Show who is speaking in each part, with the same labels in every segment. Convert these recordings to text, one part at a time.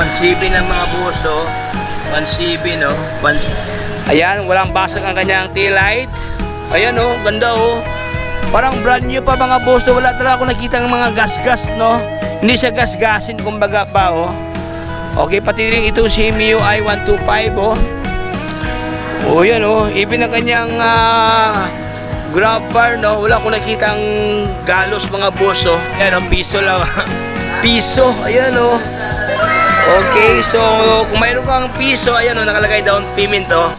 Speaker 1: 1CB ng mga buso. 1CB, no? Ayan, walang basag ang kanyang tail light. Ayan, oh, ganda, oh. Parang brand new pa mga buso. Wala talaga ako nakita ng mga gas-gas, no? Hindi siya gas-gasin, kumbaga pa, oh. Okay, pati rin ito si MIUI 125, oh. Oh, yan, oh. Even ang kanyang grab bar, no? Wala akong nakitang galos mga buso. Ayan, oh, piso lang. Piso, ayan, oh. Okay, so kung mayroon kang piso, ayan o, nakalagay down payment o.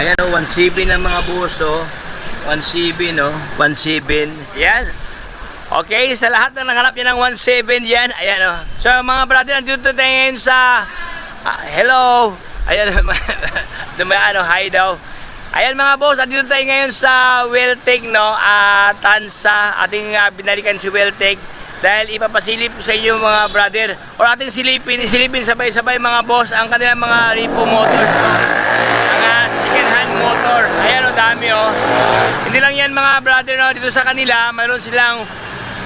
Speaker 1: Ayan o, 1CB ng mga buso. 1CB, no? 1.7. Yan. Okay, sa lahat na nanghanap yan ng 1.7 yan. Ayan o. So mga brother, nandito tayo ngayon sa hello. Ayan, hi daw. Ayan mga boss, andito tayo ngayon sa Welltec, no? Tansa, ating binalikan si Welltec dahil ipapasilip sa inyo mga brother, or ating isilipin sabay-sabay mga boss ang kanilang mga repo motors, no? Mga second hand motor. Ayan o, dami o. Hindi lang yan mga brother, no? Dito sa kanila, mayroon silang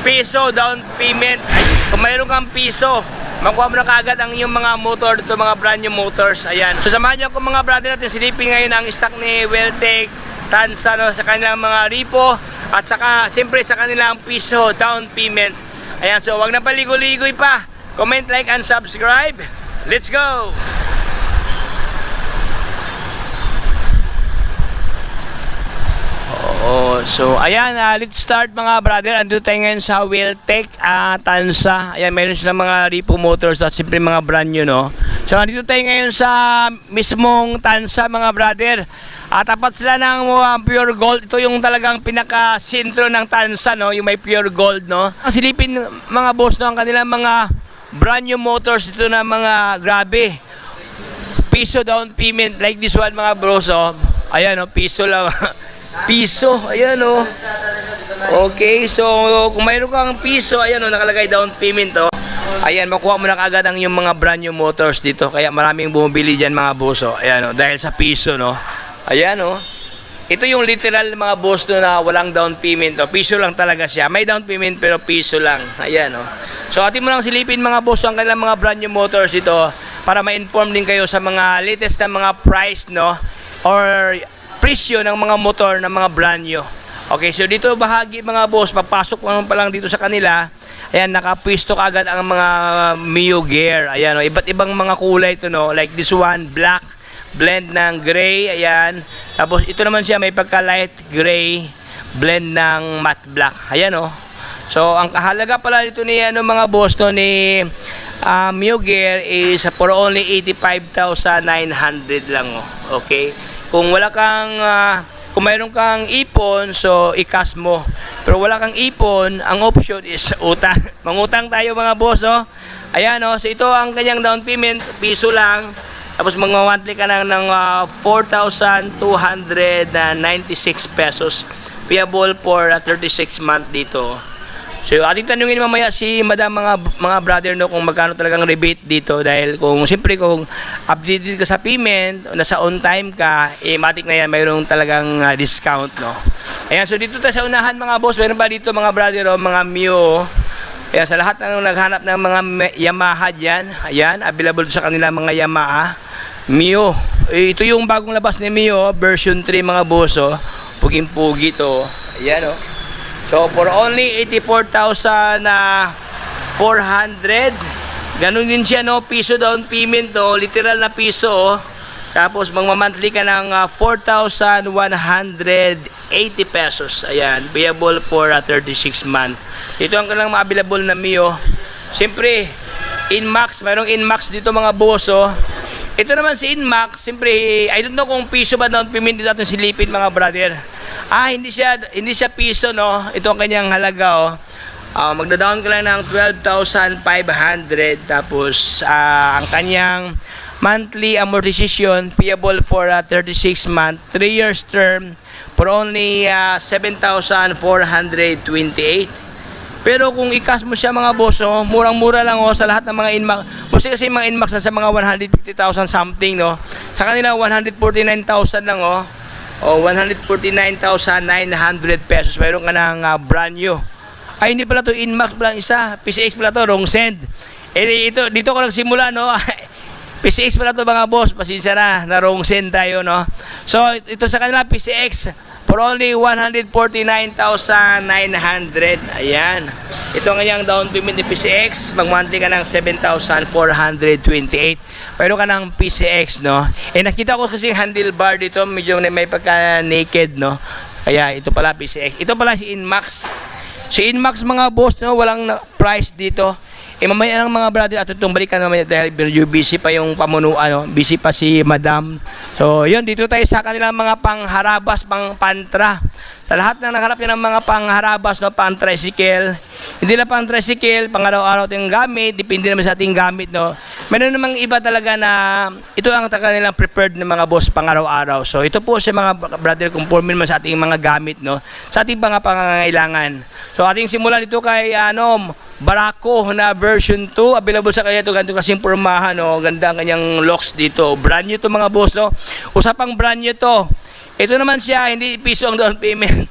Speaker 1: piso down payment. Kung mayroon kang piso, makuha mo na kaagad ang iyong mga motor dito, mga brand new motors. Ayan. So samahan niyo ako mga brother natin silipin ngayon ang stock ni Welltec Tansa, no, sa kanilang mga repo at saka siyempre sa kanilang piso down payment. Ayan, so wag na paligoy-ligoy pa. Comment, like, and subscribe. Let's go! So ayan, let's start mga brother. Andito tayo ngayon sa Welltec Tansa. Ayan, mayroon silang mga repo motors at siyempre mga brand new, no? So andito tayo ngayon sa mismong Tansa mga brother. Tapat sila ng pure gold. Ito yung talagang pinaka-sentro ng Tansa, no? Yung may pure gold, no? Silipin mga boss, no, ang kanilang mga brand new motors dito na mga grabe. Piso down payment like this one mga bros, oh. Ayan, oh, piso lang. Piso, ayan o. Okay, so kung mayroon kang piso, ayan o, nakalagay down payment o. Ayan, makuha mo na kaagad ang yung mga brand new motors dito. Kaya maraming bumibili dyan mga boso. Ayan o, dahil sa piso, no. Ayan o. Ito yung literal mga boss no, na walang down payment o. Piso lang talaga siya. May down payment pero piso lang. Ayan o. So atin mo lang silipin mga boss ang kanilang mga brand new motors dito para ma-inform din kayo sa mga latest na mga price, no, or presyo ng mga motor ng mga brand new. Okay, so dito bahagi mga boss, papasok mo pa lang dito sa kanila. Ayan, nakapwisto agad ang mga Mio gear. Ayan, oh, iba't ibang mga kulay ito, no, like this one, black, blend ng gray. Ayan, tapos ito naman siya may pagka light gray, blend ng matte black. Ayan, oh. So ang kahalaga pala dito ni mga boss, no, ni Mio gear is for only 85,900 lang, oh. Okay, kung wala kang kung mayroon kang ipon, so i-cash mo. Pero wala kang ipon, ang option is utang. Mangutang tayo mga boss, oh. Ayan, oh. So ito ang kanyang down payment, piso lang. Tapos mag-monthly ka ng 4,296 pesos. Payable for 36 month dito. So ating tanungin mamaya si madam mga brother, no, kung magkano talagang rebate dito, dahil kung siyempre kung updated ka sa payment, nasa on time ka, matik na yan, mayroong talagang discount, no. Ayan, so dito tayo sa unahan mga boss, mayroon pa dito mga brother, oh, mga Mio. Ayan, sa lahat ng naghanap ng mga Yamaha dyan, ayan, available sa kanila mga Yamaha Mio. Ito yung bagong labas ni Mio, version 3 mga boss, oh. Puging-pugi to. Ayan, oh. So for only 84,400, ganun din siya, no, piso down payment, no, literal na piso, oh. Tapos magmamonthly ka ng 4,180 pesos. Ayan, payable for 36 month. Ito ang kanilang available na Mio. Siyempre, Inmax, mayroong Inmax dito mga boss, oh. Ito naman si Inmax, siyempre, I don't know kung piso ba down payment dito natin silipin mga brother. Hindi siya piso, no. Ito ang kanyang halaga, oh. Magda-down ka lang ng 12,500. Tapos ang kanyang monthly amortization payable for 36 month, 3 years term for only 7,428. Pero kung i-cash mo siya mga boss, oh, murang-mura lang, oh, sa lahat ng mga Inmax. Kasi mga Inmax sa mga 150,000 something, no. Sa kanila 149,000 lang, oh. O 149,900 pesos. Mayroon ka ng brand new. Ay, hindi pala to, Inmax pala isa. PCX pala to, wrong send. Eh, ito, dito ko nagsimula, no? PCX pala to mga boss, pasensya na wrong send tayo, no? So, ito sa kanila, PCX, for only 149,900. Ayan. Ito ang kanyang down payment ni PCX. Mag-monthly ka ng 7,428. Pero ka ng PCX, no? Eh, nakita ko kasi handlebar dito. Medyo may pagka-naked, no? Kaya ito pala PCX. Ito pala si Inmax. Si Inmax mga boss, no? Walang price dito. Eh, mamaya ng mga brother at itong balikan mamaya dahil busy pa yung pamunuan, no? Busy pa si Madam. So, yun, dito tayo sa kanilang mga pangharabas, pang pantra. Sa lahat ng nagharap niya ng mga pangharabas, no? Pang tricycle. Hindi lang pang tricycle, pang araw-araw ating gamit, depende naman sa ating gamit, no? Meron namang iba talaga na ito ang kanilang prepared ng mga boss pang araw-araw. So, ito po sa mga brother, conforme naman sa ating mga gamit, no? Sa ating mga pangangailangan. So, ating simulan dito kay, Barako na version 2, available sa kanya ito, ganito kasing pormahan, no? Ganda ang kanyang locks dito, brand new to mga boss, no? Usapang brand new to. Ito naman siya, hindi piso ang down payment.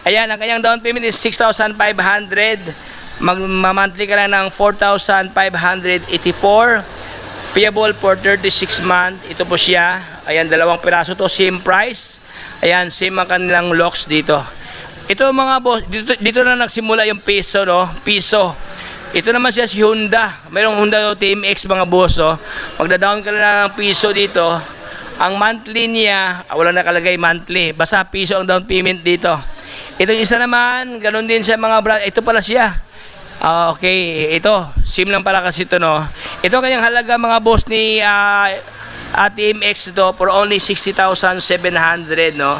Speaker 1: Ayan, ang kanyang down payment is 6,500. Mag-monthly ka lang ng 4,584. Payable for 36 months. Ito po siya. Ayan, dalawang piraso to, same price. Ayan, same ang kanilang locks dito. Ito mga boss, dito na nagsimula yung piso, no? Piso. Ito naman siya si Honda. Mayroong Honda TMX mga boss, no? Magda-down ka lang ng piso dito. Ang monthly niya, wala nakalagay monthly. Basta piso ang down payment dito. Itong isa naman, ganun din sa mga brand. Ito pala siya. Okay, ito. SIM lang pala kasi ito, no? Ito kanyang halaga mga boss ni TMX ito for only 60,700, no?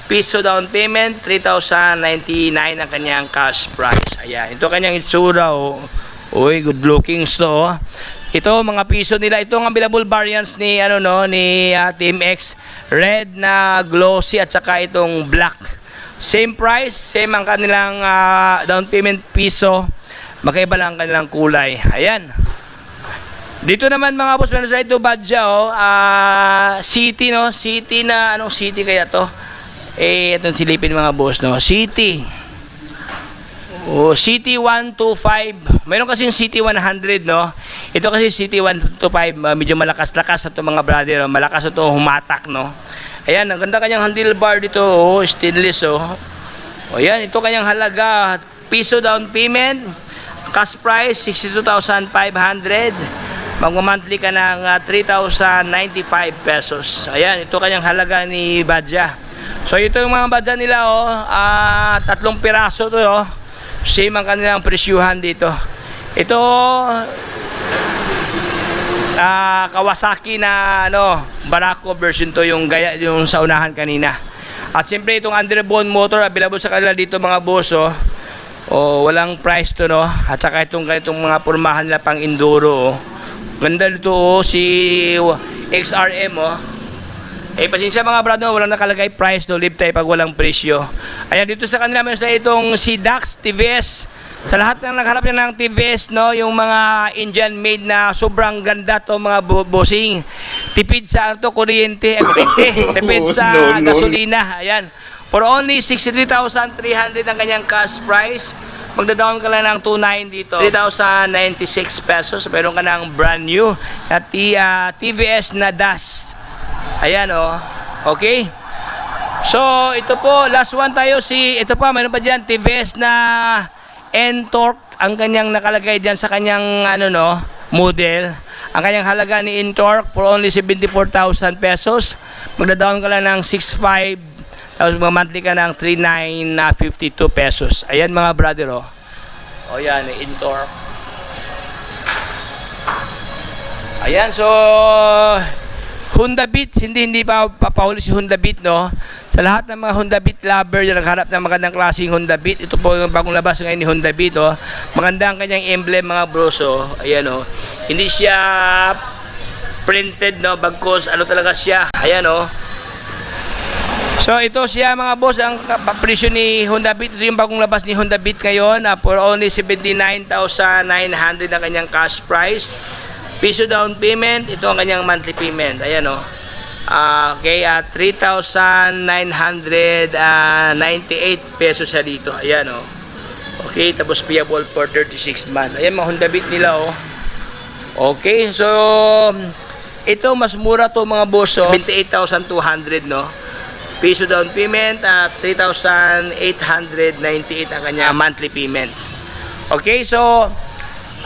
Speaker 1: Piso down payment, 3,099 ang kanyang cash price. Ayan, ito kanyang itsura, oh. Uy, good looking so. Ito mga piso nila, ito ang available variants ni ni TMX, red na glossy at saka itong black. Same price, same ang kanilang down payment piso. Magkaiba lang ang kanilang kulay. Ayan. Dito naman mga boss, meron sa ito badja, oh. City, no? City na, anong city kaya to? Eh, itong silipin mga boss, no? City. Oh, City 125. Mayroon kasing City 100, no? Ito kasi City 125, medyo malakas-lakas ito mga brother, oh. Malakas ito humatak, no? Ayan, ang ganda kanyang handlebar dito, oh, stainless, oh. O yan, ito kanyang halaga, piso down payment, cash price 62,500. Mag-monthly ka ng 3,095 pesos. Ayan, ito kanyang halaga ni Badja. So ito yung mga badja nila, oh, 3 piraso to, oh. Same ang kanilang presyuhan dito. Ito Kawasaki na Barako version to, yung gaya yung sa unahan kanina. At siyempre itong underbone motor available sa kanila dito mga boss, oh. Oh, walang price to, no. At saka itong mga pormahan nila pang enduro, oh. Ganda dito, oh, si XRM, oh. Eh, pasensya mga brado, walang nakalagay price, no, live tayo pag walang presyo. Ayan, dito sa kanila meron sila itong si Dax TVS. Sa lahat ng nagharap niya ng TVS, no, yung mga Indian made na sobrang ganda to mga bossing. Tipid sa kuryente, tipid sa gasolina. Ayan. For only 63,300 ang kanyang cash price. Magda-down ka lang ng 2,900 dito. 3,096 pesos. Meron ka ng brand new na TVS na DAS. Ayan, oh. Okay. So, ito po, last one tayo ito pa, mayroon pa dyan, TVS na N-Torque, ang kanyang nakalagay dyan sa kanyang, model. Ang kanyang halaga ni N-Torque for only 74,000 pesos. Magda-down ka lang ng 6,500, tapos monthly ka ng 3,952 pesos. Ayan mga brother, oh. O yan, N-Torque. Ayan, so Honda Beat, hindi pa papahuli si Honda Beat, no? Sa lahat ng mga Honda Beat lover na nagharap ng magandang klaseng Honda Beat, ito po yung bagong labas ngayon ni Honda Beat, oh. Maganda ang kanyang emblem mga bros, oh. Ayan, oh. Hindi siya printed, no? Bagkos, talaga siya. Ayan, oh. So ito siya mga boss, ang presyo ni Honda Beat. Ito yung bagong labas ni Honda Beat ngayon, for only 79,900 ang kanyang cash price. Piso down payment, ito ang kanyang monthly payment. Ayan, oh. Okay, 3,998 pesos siya dito. Ayan, oh. Okay, tapos payable for 36 months. Ayan, mga Honda Beat nila, oh. Okay, so ito mas mura to mga boss, oh. 28,200, no? Piso down payment at 3,898 ang kanya monthly payment. Okay, so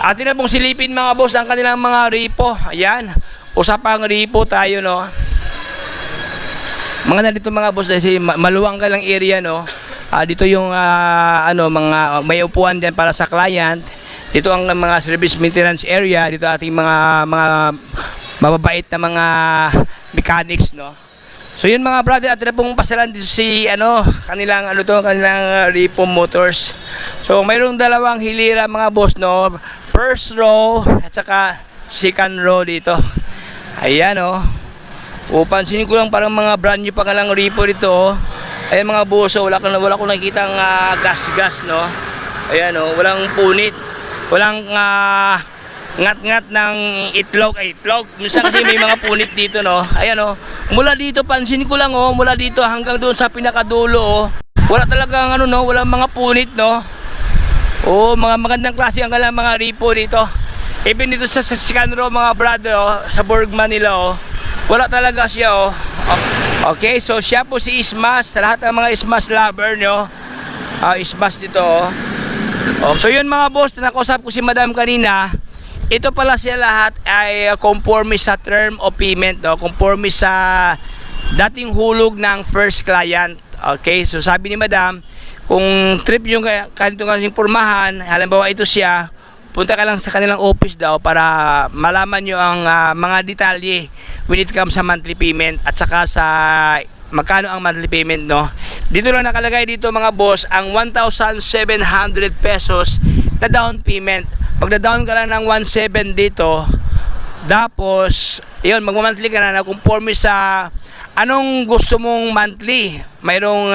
Speaker 1: atin na pong silipin mga boss ang kanilang mga repo. Ayan, usapang repo tayo, no? Mga na dito mga boss, kasi maluwang ka lang area, no? Dito yung mga may upuan din para sa client. Dito ang mga service maintenance area. Dito ating mga mababait na mga mechanics, no? So yun mga brother, at na pong pasalan dito si kanilang Repo Motors. So mayroong dalawang hilira mga boss, no? First row at saka second row dito. Ayan, oh. Pansinin ko lang parang mga brand new pa ka lang Repo dito, oh. Ayan mga boss, oh, wala ko nakikitang gas-gas, no? Ayan, oh, walang punit. Walang ngat-ngat ng itlog. Minsan kasi may mga punit dito, no? Ayan, oh. Mula dito, pansin ko lang, oh, mula dito hanggang doon sa pinakadulo, oh. Wala talagang walang mga punit, no? Oh, mga magandang klase ang kanilang mga Repo dito. Even dito sa second row mga brother, oh, sa Burgman nila, oh. Wala talaga siya, oh. Okay, so siya po si Ismas. Sa lahat ng mga Ismas lover, no? Ismas dito, oh. So yun mga boss, nakausap ko si Madam kanina. Ito pala siya lahat ay conforme sa term of payment, no? Conforme sa dating hulog ng first client. Okay, so sabi ni Madam, kung trip yung kanito kasing pormahan, halimbawa ito siya, punta ka lang sa kanilang office daw para malaman nyo ang mga detalye when it comes sa monthly payment at saka sa magkano ang monthly payment, no? Dito lang nakalagay dito mga boss ang 1,700 pesos na down payment. Magda-down ka lang ng 1,700 dito, tapos yun, magma-monthly ka na conforme sa anong gusto mong monthly. Mayroong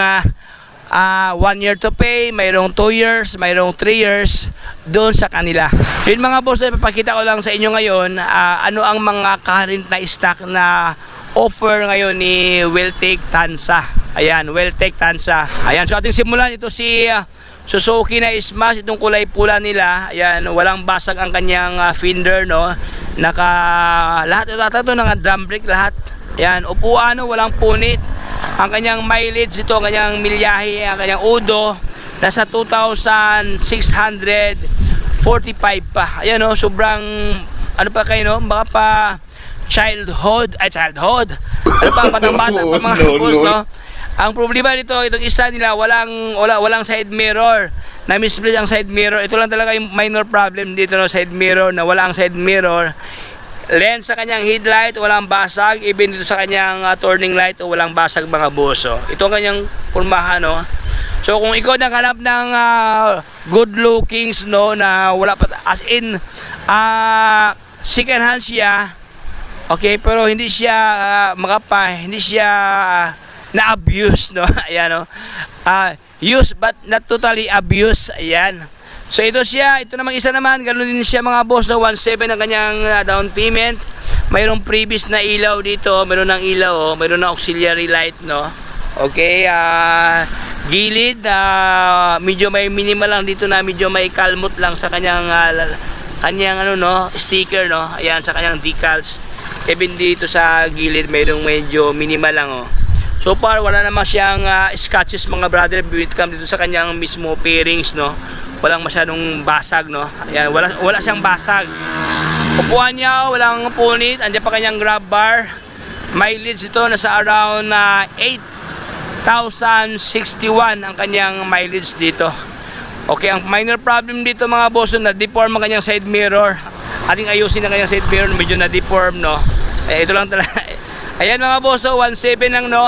Speaker 1: 1 year to pay, mayroong 2 years, mayroong 3 years doon sa kanila. Yun mga boss, ipapakita ko lang sa inyo ngayon ano ang mga current na stock na offer ngayon ni Welltech Tansa. Ayan, Welltech Tansa. Ayan, so ating simulan. Ito si Suzuki na Smash, itong kulay pula nila. Ayan, walang basag ang kanyang fender, no? Lahat ito ng drum brake lahat. Ayan, upuan, no? Walang punit. Ang kanyang mileage ito, ang kanyang milyahe, ang kanyang udo nasa 2,645 pa. Ayan, no? Sobrang pa kayo, no? Baka pa childhood. Ano pa, patang-bata pa mga boss, no? Ang problema dito, itong isa nila, walang side mirror. Na-misplace ang side mirror. Ito lang talaga yung minor problem dito, no? Side mirror, na wala ang side mirror. Lens sa kanyang headlight, walang basag. Even dito sa kanyang turning light, walang basag mga boss, oh. Ito ang kanyang pulmahan, no? So kung ikaw naghanap ng good lookings, no, na wala pa, as in second hand siya, okay, pero hindi siya hindi siya na-abuse, no? Ayan, no? Use but not totally abuse. Ayan. So ito siya, ito namang isa naman, ganoon din siya mga boss, no? 1,700 ang kanyang down payment. Mayroong previous na ilaw dito, mayroon ng ilaw, oh. Mayroon ng auxiliary light, no? Okay, gilid, medyo may minimal lang dito, na medyo may kalmot lang sa kanyang sticker, no? Ayan, sa kanyang decals. Even dito sa gilid, mayroong medyo minimal lang, oh. So far, wala naman siyang scratches mga brother. Come dito sa kanyang mismo pairings, no? Walang masyadong basag, no? Ayan, wala siyang basag. Upuan niya, walang punit. Andiyan pa kanyang grab bar. Mileage ito, nasa around 8,061 ang kanyang mileage dito. Okay, ang minor problem dito mga boss, na-deform ang kanyang side mirror. Ating ayusin ang kanyang side mirror, medyo na-deform, no? Ito lang talaga. Ayan mga boss, 1,700 lang, no?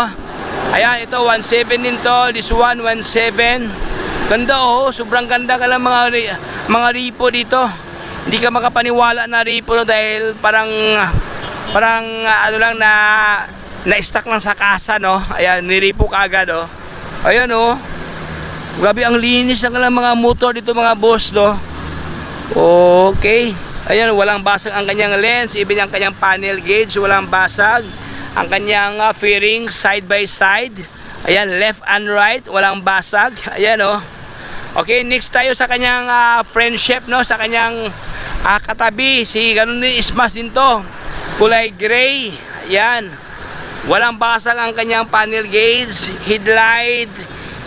Speaker 1: Ayan, ito 1,700 din to. This one 1,700. Ganda, oh, sobrang ganda ka lang mga Repo dito. Hindi ka makapaniwala na Repo, no, dahil parang lang na-stack lang sa kasa, no? Ayan, ni-Repo ka agad, oh. Ayan, oh. Grabe ang linis ng kanilang mga motor dito mga boss, no? Okay. Ayan, walang basag ang kanyang lens, even ang kanyang panel gauge, walang basag. Ang kanyang fairing side by side. Ayan, left and right, walang basag. Ayan, oh. Okay, next tayo sa kanyang friendship, no? Sa kanyang katabi, si ganun din, smash din to. Kulay gray. Ayan. Walang basag ang kanyang panel gauge, headlight,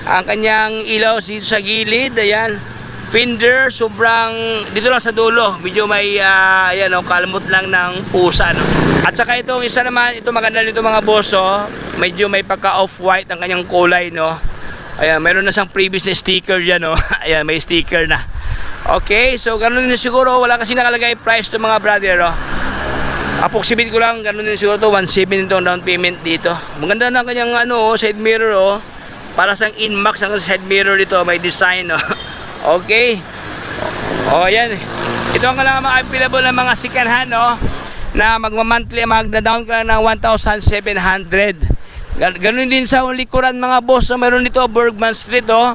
Speaker 1: ang kanyang ilaw dito sa gilid. Ayan. Fender, sobrang dito lang sa dulo. Medyo may ayan, oh, kalmot lang ng pusa, no? At saka itong isa naman, ito maganda nito mga boss, oh. Medyo may pagka off-white ang kanyang kulay, no? Ayan, mayroon na siyang previous na sticker dyan, no? Ayan, may sticker na. Okay, so ganun din siguro, wala kasi nakalagay price to mga brother, oh. Approximate ko lang, ganun din siguro to, 1.7 itong down payment dito. Maganda na kanyang ano, side mirror, oh. Para sa Inmax ang side mirror dito, may design, oh. Okay. Oh, yan. Ito ang lang mga available ng mga second hand, oh, na magma-monthly, magda-down ka lang ng 1,700. Ganun din sa likuran mga boss, so meron dito Bergman Street, oh.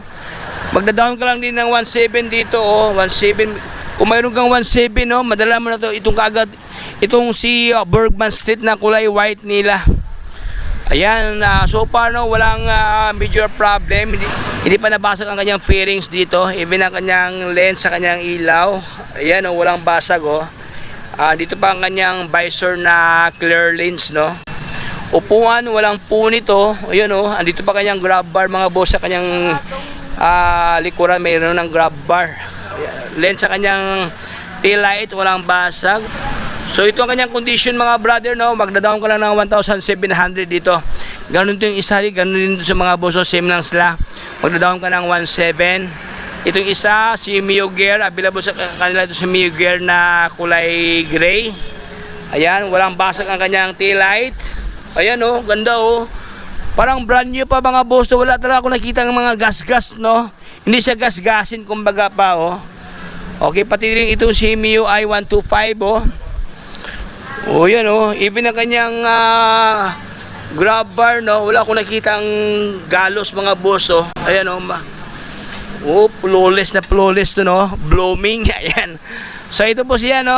Speaker 1: Magda-down ka lang din ng 1.7 dito, oh, 1.7. Kung mayroon kang 1.7, oh, madala mo na to itong kaagad, itong si Bergman Street na kulay white nila. Ayan, so far, no, walang major problem. Hindi pa nabasag ang kanyang fairings dito, even ang kanyang lens sa kanyang ilaw. Ayan, oh, walang basag, oh. Dito pa ang kanyang visor na clear lens, no. Upuan, walang po nito. Ayun, oh, andito pa kanyang grab bar mga boss sa kanyang likuran, mayroon ng grab bar. Lens sa kanyang tail light, walang basag. So ito ang kanyang condition mga brother, no. Magda-down ko lang ng 1,700 dito. Ganun din yung isa, ganun din sa mga boss, same lang sila. Magda-down ka ng 1.7. Itong isa, si Mio Gear, available sa kanila ito si Mio Gear na kulay gray. Ayan, walang basag ang kanyang tail light. Ayan, oh, ganda, oh. Parang brand new pa mga boss. Wala talaga ako nakita ng mga gas-gas, no. Hindi siya gas-gasin, kumbaga pa, oh. Okay, pati rin ito si Mio i125, oh. Oh, yan, oh. Even ang kanyang grab bar, no. Wala akong nakita ang galos mga boss, oh. Ayan, oh. Oh, flawless na flawless to, no. Blooming, ayan. So ito po siya, no,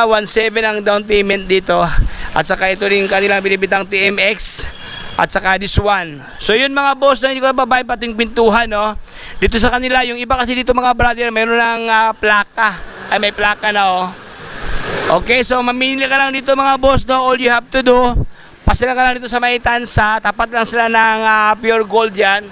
Speaker 1: 1.7 ang down payment dito. At saka ito rin kanilang binibitang TMX. At saka this one. So yun mga boss, no, hindi ko na babay pating pintuhan, no. Dito sa kanila, yung iba kasi dito mga brother, mayroon ng plaka. Ay, may plaka na, oh. Okay, so mamili ka lang dito mga boss, no. All you have to do, pasila ka lang dito sa may tansa. Tapat lang sila ng pure gold yan.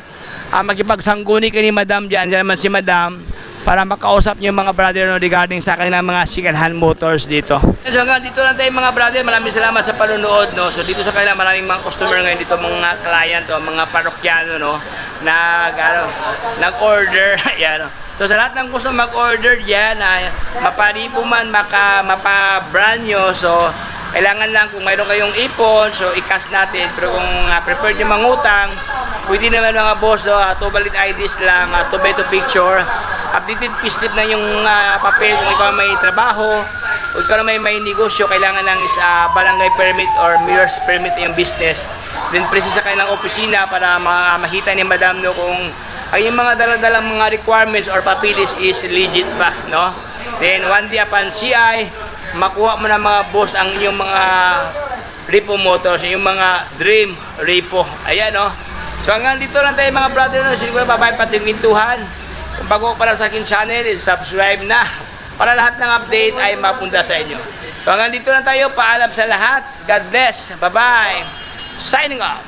Speaker 1: Magkipagsangguni ka ni madam dyan. Dyan naman si madam, para makausap nyo yung mga brother, no, regarding sa kanilang mga second hand motors dito. So hanggang dito lang tayo mga brother, maraming salamat sa panonood, no. So dito sa kanila maraming mga customer ngayon dito, mga client, o mga parokyano, no, nag-order. Yan, no. So sa lahat ng gusto mag-order dyan, maparipo man, mapa-brand nyo, so kailangan lang kung mayroon kayong ipon, so i-cash natin. Pero kung prepared nyo mangutang, pwede naman mga boss, so, 2 valid IDs lang, 2 by 2 picture, updated payslip na yung papel kung ikaw may trabaho o ikaw may negosyo, kailangan lang is barangay permit or mayor's permit yung business. Then present sa kanilang opisina para makita ni madam, no, kung ay yung mga dala-dalang mga requirements or papilis is legit ba, no. Then one day upon CI, makuha mo na mga boss ang inyong mga repo motors, yung mga dream repo. Ayan, no. So hanggang dito lang tayo mga brother, no. Siguro babay pati yung pintuhan. Kung bago pa lang sa akin channel, subscribe na para lahat ng update ay mapunta sa inyo. So hanggang dito lang tayo, paalam sa lahat. God bless. Bye-bye. Signing off.